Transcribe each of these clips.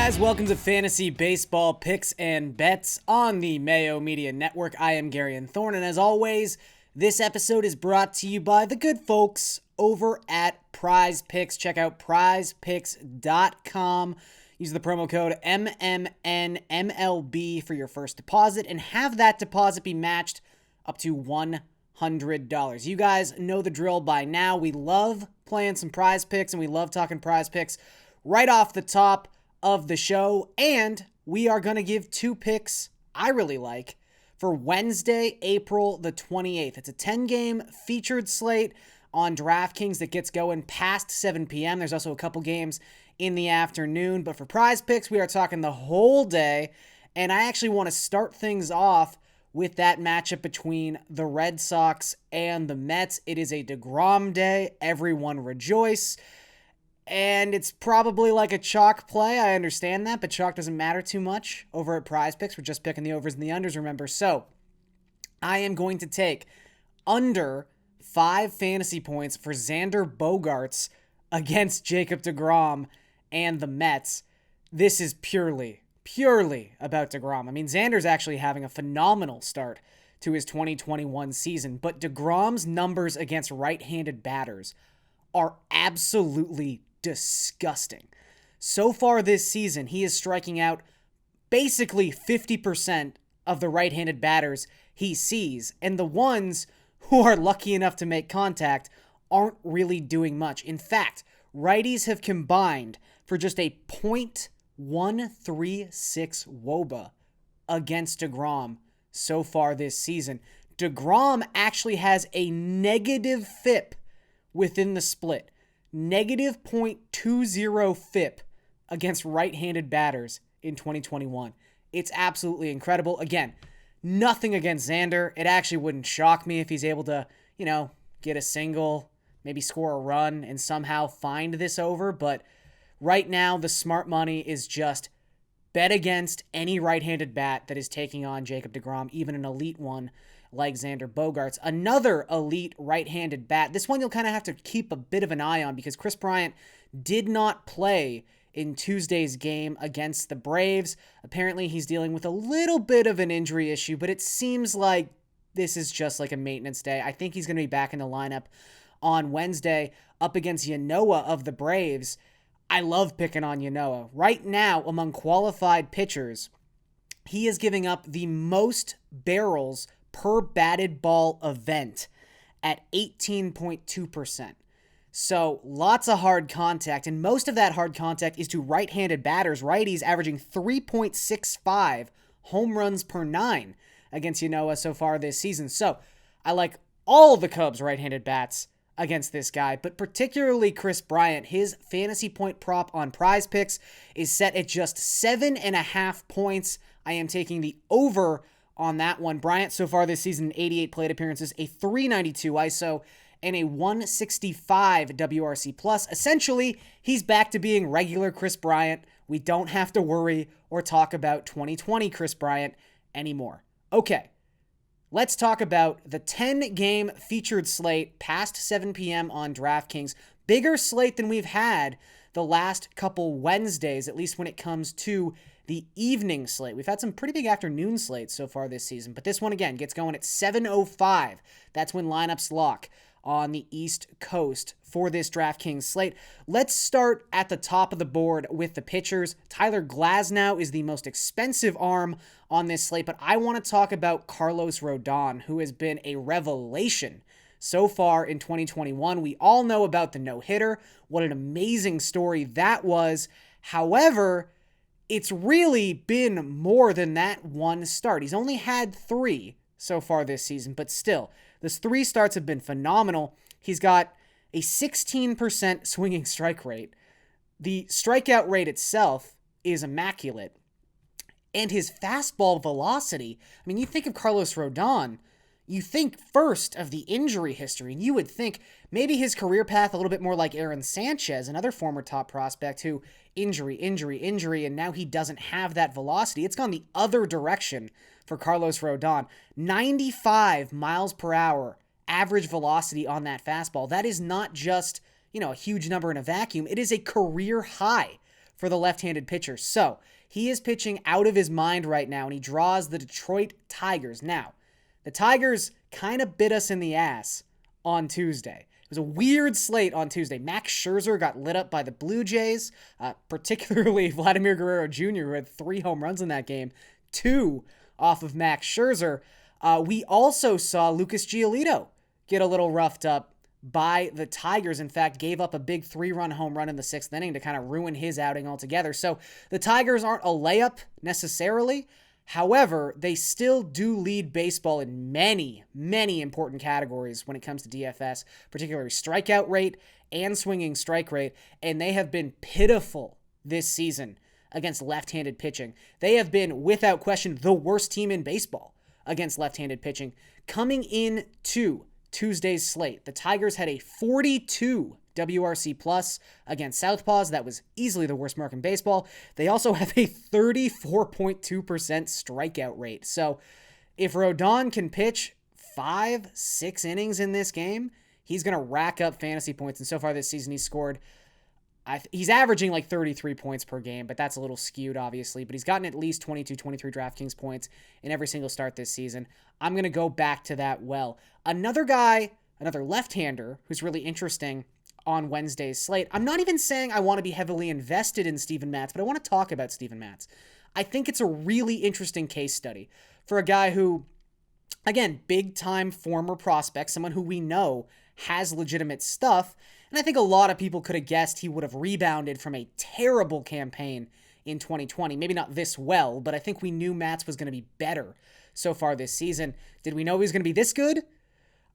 guys, welcome to Fantasy Baseball Picks and Bets on the Mayo Media Network. I am Garion Thorne, and as always, this episode is brought to you by the good folks over at Prize Picks. Check out prizepicks.com. Use the promo code MMNMLB for your first deposit and have that deposit be matched up to $100. You guys know the drill by now. We love playing some Prize Picks, and we love talking Prize Picks right off the top of the show, and we are going to give two picks I really like for Wednesday, April the 28th. It's a 10-game featured slate on DraftKings that gets going past 7 p.m. There's also a couple games in the afternoon, but for Prize Picks, we are talking the whole day, and I actually want to start things off with that matchup between the Red Sox and the Mets. It is a DeGrom day. Everyone rejoice. And it's probably like a chalk play. I understand that, but chalk doesn't matter too much over at Prize Picks. We're just picking the overs and the unders, remember. So I am going to take under 5 fantasy points for Xander Bogaerts against Jacob DeGrom and the Mets. This is purely about DeGrom. I mean, Xander's actually having a phenomenal start to his 2021 season, but DeGrom's numbers against right-handed batters are absolutely disgusting. So far this season, he is striking out basically 50% of the right-handed batters he sees, and the ones who are lucky enough to make contact aren't really doing much. In fact, righties have combined for just a .136 WOBA against DeGrom so far this season. DeGrom actually has a negative FIP within the split. Negative .20 FIP against right-handed batters in 2021. It's absolutely incredible. Again, nothing against Xander. It actually wouldn't shock me if he's able to, get a single, maybe score a run, and somehow find this over. But right now, the smart money is just bet against any right-handed bat that is taking on Jacob DeGrom, even an elite one like Xander Bogaerts. Another elite right-handed bat. This one you'll kind of have to keep a bit of an eye on because Chris Bryant did not play in Tuesday's game against the Braves. Apparently he's dealing with a little bit of an injury issue, but it seems like this is just like a maintenance day. I think he's going to be back in the lineup on Wednesday up against Yanoa of the Braves. I love picking on Yanoa. Right now, among qualified pitchers, he is giving up the most barrels per batted ball event at 18.2%. So lots of hard contact, and most of that hard contact is to right-handed batters. Righties averaging 3.65 home runs per 9 against Yanoa so far this season. So I like all the Cubs right-handed bats against this guy, but particularly Chris Bryant. His fantasy point prop on Prize Picks is set at just 7.5 points. I am taking the over on that one. Bryant so far this season, 88 plate appearances, a 392 ISO, and a 165 WRC+. Essentially, he's back to being regular Chris Bryant. We don't have to worry or talk about 2020 Chris Bryant anymore. Okay, let's talk about the 10-game featured slate past 7 p.m. on DraftKings. Bigger slate than we've had the last couple Wednesdays, at least when it comes to the evening slate. We've had some pretty big afternoon slates so far this season, but this one, again, gets going at 7:05. That's when lineups lock on the East Coast for this DraftKings slate. Let's start at the top of the board with the pitchers. Tyler Glasnow is the most expensive arm on this slate, but I want to talk about Carlos Rodon, who has been a revelation so far in 2021. We all know about the no-hitter. What an amazing story that was. However, it's really been more than that one start. He's only had 3 so far this season, but still, those 3 starts have been phenomenal. He's got a 16% swinging strike rate. The strikeout rate itself is immaculate. And his fastball velocity, I mean, you think of Carlos Rodon, you think first of the injury history, and you would think maybe his career path a little bit more like Aaron Sanchez, another former top prospect who injury, and now he doesn't have that velocity. It's gone the other direction for Carlos Rodon. 95 miles per hour average velocity on that fastball. That is not just, a huge number in a vacuum. It is a career high for the left-handed pitcher. So he is pitching out of his mind right now, and he draws the Detroit Tigers. Now, the Tigers kind of bit us in the ass on Tuesday. It was a weird slate on Tuesday. Max Scherzer got lit up by the Blue Jays, particularly Vladimir Guerrero Jr., who had 3 home runs in that game, 2 off of Max Scherzer. We also saw Lucas Giolito get a little roughed up by the Tigers. In fact, gave up a big 3-run home run in the 6th inning to kind of ruin his outing altogether. So the Tigers aren't a layup necessarily. However, they still do lead baseball in many, many important categories when it comes to DFS, particularly strikeout rate and swinging strike rate, and they have been pitiful this season against left-handed pitching. They have been, without question, the worst team in baseball against left-handed pitching. Coming into Tuesday's slate, the Tigers had a 42 WRC plus against Southpaws. That was easily the worst mark in baseball. They also have a 34.2% strikeout rate. So if Rodon can pitch 5-6 innings in this game, he's going to rack up fantasy points. And so far this season, he's averaging like 33 points per game, but that's a little skewed, obviously. But he's gotten at least 22, 23 DraftKings points in every single start this season. I'm going to go back to that well. Another left-hander who's really interesting on Wednesday's slate. I'm not even saying I want to be heavily invested in Steven Matz, but I want to talk about Steven Matz. I think it's a really interesting case study for a guy who, again, big-time former prospect, someone who we know has legitimate stuff, and I think a lot of people could have guessed he would have rebounded from a terrible campaign in 2020. Maybe not this well, but I think we knew Matz was going to be better so far this season. Did we know he was going to be this good?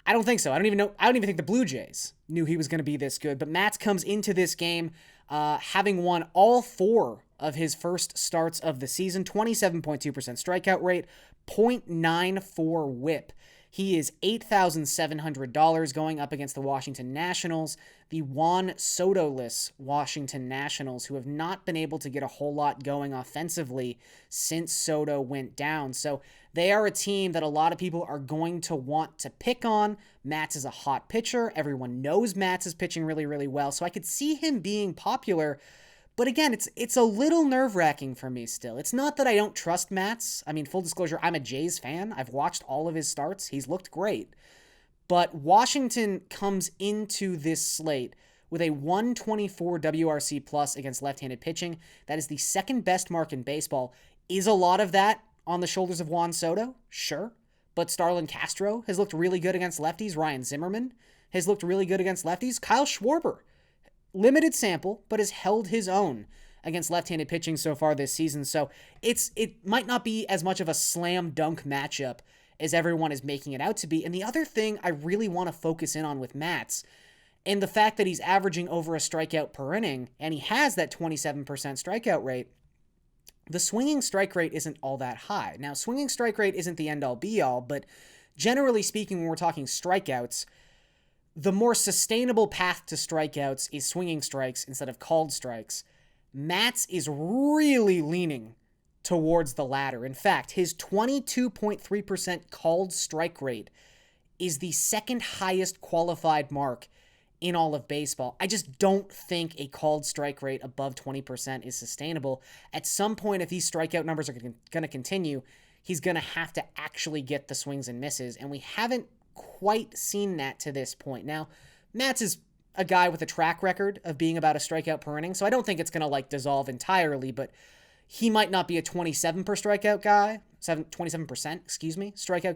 I don't think so. I don't even think the Blue Jays knew he was going to be this good. But Matz comes into this game having won all 4 of his first starts of the season. 27.2% strikeout rate, .94 whip. He is $8,700 going up against the Washington Nationals, the Juan Soto-less Washington Nationals, who have not been able to get a whole lot going offensively since Soto went down. So they are a team that a lot of people are going to want to pick on. Matz is a hot pitcher. Everyone knows Matz is pitching really, really well. So I could see him being popular. But again, it's a little nerve-wracking for me still. It's not that I don't trust Matz. I mean, full disclosure, I'm a Jays fan. I've watched all of his starts. He's looked great. But Washington comes into this slate with a 124 WRC plus against left-handed pitching. That is the second best mark in baseball. Is a lot of that on the shoulders of Juan Soto? Sure. But Starlin Castro has looked really good against lefties. Ryan Zimmerman has looked really good against lefties. Kyle Schwarber, limited sample, but has held his own against left-handed pitching so far this season. So it might not be as much of a slam dunk matchup as everyone is making it out to be. And the other thing I really want to focus in on with Matz, and the fact that he's averaging over a strikeout per inning, and he has that 27% strikeout rate, the swinging strike rate isn't all that high. Now, swinging strike rate isn't the end-all be-all, but generally speaking, when we're talking strikeouts, the more sustainable path to strikeouts is swinging strikes instead of called strikes. Matz is really leaning towards the latter. In fact, his 22.3% called strike rate is the second highest qualified mark in all of baseball. I just don't think a called strike rate above 20% is sustainable. At some point, if these strikeout numbers are going to continue, he's going to have to actually get the swings and misses, and we haven't quite seen that to this point. Now, Matz is a guy with a track record of being about a strikeout per inning, so I don't think it's going to dissolve entirely, but he might not be a 27% strikeout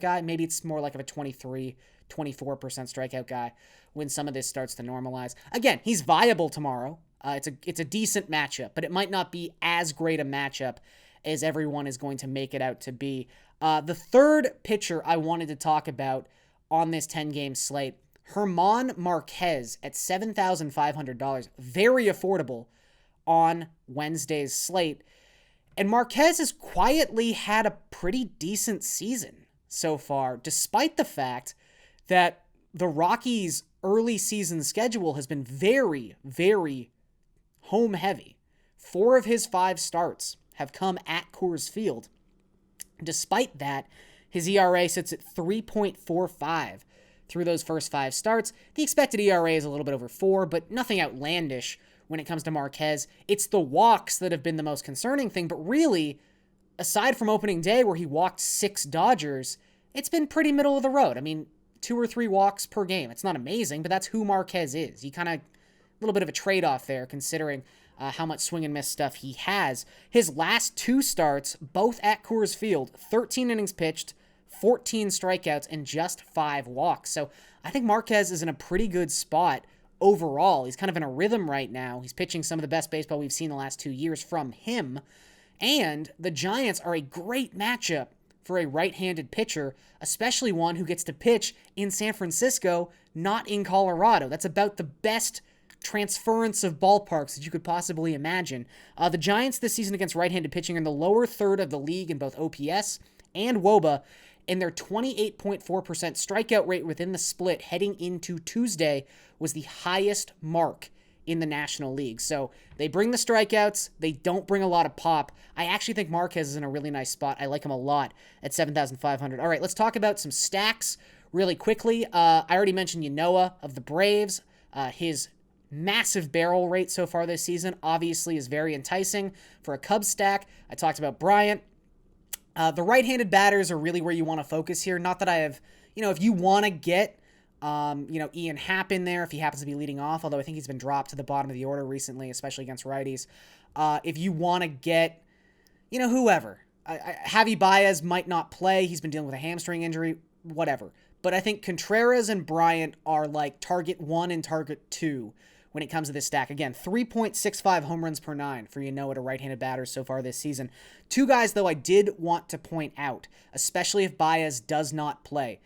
guy. Maybe it's more like of a 23, 24% strikeout guy when some of this starts to normalize. Again, he's viable tomorrow. It's a decent matchup, but it might not be as great a matchup as everyone is going to make it out to be. The third pitcher I wanted to talk about on this 10-game slate, German Marquez at $7,500. Very affordable on Wednesday's slate. And Marquez has quietly had a pretty decent season so far, despite the fact that the Rockies' early season schedule has been very, very home heavy. 4 of his 5 starts have come at Coors Field. Despite that, his ERA sits at 3.45 through those first 5 starts. The expected ERA is a little bit over 4, but nothing outlandish when it comes to Marquez. It's the walks that have been the most concerning thing, but really, aside from opening day where he walked 6 Dodgers, it's been pretty middle of the road. I mean, 2 or 3 walks per game. It's not amazing, but that's who Marquez is. He kind of, a little bit of a trade-off there considering how much swing and miss stuff he has. His last 2 starts, both at Coors Field, 13 innings pitched, 14 strikeouts, and just 5 walks. So I think Marquez is in a pretty good spot overall. He's kind of in a rhythm right now. He's pitching some of the best baseball we've seen the last 2 years from him. And the Giants are a great matchup for a right-handed pitcher, especially one who gets to pitch in San Francisco, not in Colorado. That's about the best transference of ballparks that you could possibly imagine. The Giants this season against right-handed pitching are in the lower third of the league in both OPS and WOBA, and their 28.4% strikeout rate within the split heading into Tuesday was the highest mark in the National League. So they bring the strikeouts. They don't bring a lot of pop. I actually think Marquez is in a really nice spot. I like him a lot at 7,500. All right, let's talk about some stacks really quickly. I already mentioned Yanoa of the Braves. His massive barrel rate so far this season obviously is very enticing for a Cubs stack. I talked about Bryant. The right-handed batters are really where you want to focus here. Not that I have, if you want to get, Ian Happ in there, if he happens to be leading off, although I think he's been dropped to the bottom of the order recently, especially against righties. If you want to get, whoever. Javi Baez might not play. He's been dealing with a hamstring injury, whatever. But I think Contreras and Bryant are like target 1 and target 2 when it comes to this stack. Again, 3.65 home runs per 9 for Yanoa to right-handed batters so far this season. 2 guys, though, I did want to point out, especially if Baez does not play.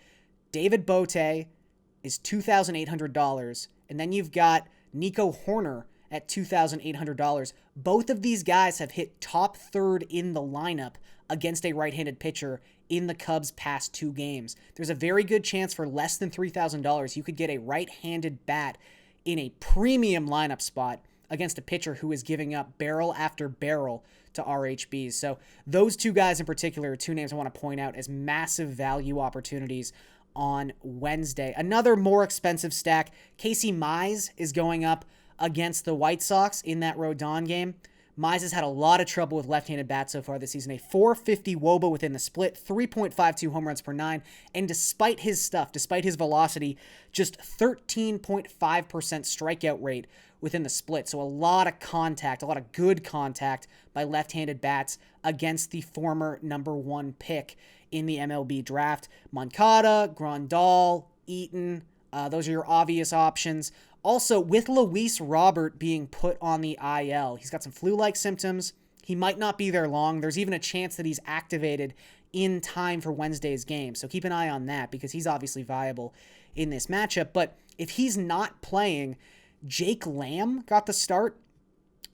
David Bote is $2,800, and then you've got Nico Horner at $2,800. Both of these guys have hit top third in the lineup against a right-handed pitcher in the Cubs' past 2 games. There's a very good chance for less than $3,000 you could get a right-handed bat in a premium lineup spot against a pitcher who is giving up barrel after barrel to RHBs. So those 2 guys in particular are 2 names I want to point out as massive value opportunities on Wednesday. Another more expensive stack, Casey Mize is going up against the White Sox in that Rodon game. Mize has had a lot of trouble with left-handed bats so far this season. A 450 WOBA within the split, 3.52 home runs per 9, and despite his stuff, despite his velocity, just 13.5% strikeout rate within the split. So a lot of contact, a lot of good contact by left-handed bats against the former number 1 pick in the MLB draft. Moncada, Grandal, Eaton, those are your obvious options. Also, with Luis Robert being put on the IL, he's got some flu-like symptoms. He might not be there long. There's even a chance that he's activated in time for Wednesday's game. So keep an eye on that because he's obviously viable in this matchup. But if he's not playing, Jake Lamb got the start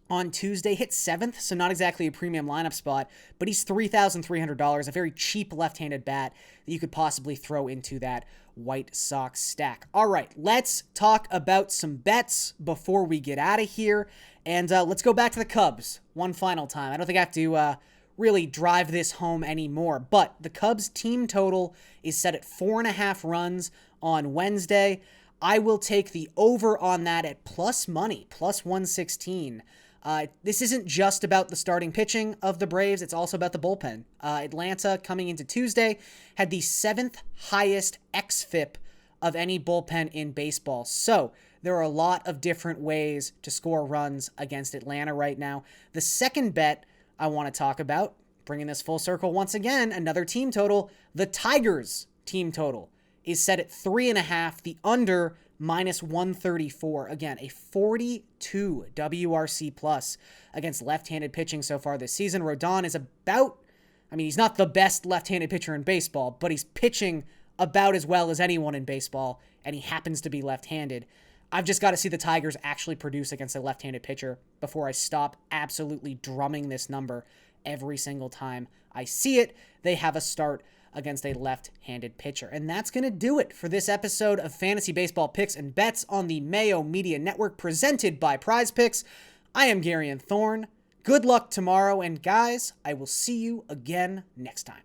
on Tuesday, hit 7th, so not exactly a premium lineup spot, but he's $3,300, a very cheap left-handed bat that you could possibly throw into that White Sox stack. All right, let's talk about some bets before we get out of here, and let's go back to the Cubs one final time. I don't think I have to really drive this home anymore, but the Cubs team total is set at 4.5 runs on Wednesday. I will take the over on that at plus money, plus 116. This isn't just about the starting pitching of the Braves. It's also about the bullpen. Atlanta, coming into Tuesday, had the 7th highest xFIP of any bullpen in baseball. So there are a lot of different ways to score runs against Atlanta right now. The second bet I want to talk about, bringing this full circle once again, another team total, the Tigers team total is set at 3.5, the under minus 134. Again, a 42 WRC plus against left-handed pitching so far this season. Rodon is he's not the best left-handed pitcher in baseball, but he's pitching about as well as anyone in baseball, and he happens to be left-handed. I've just got to see the Tigers actually produce against a left-handed pitcher before I stop absolutely drumming this number every single time I see it. They have a start against a left-handed pitcher. And that's going to do it for this episode of Fantasy Baseball Picks and Bets on the Mayo Media Network, presented by Prize Picks. I am Garion Thorne. Good luck tomorrow, and guys, I will see you again next time.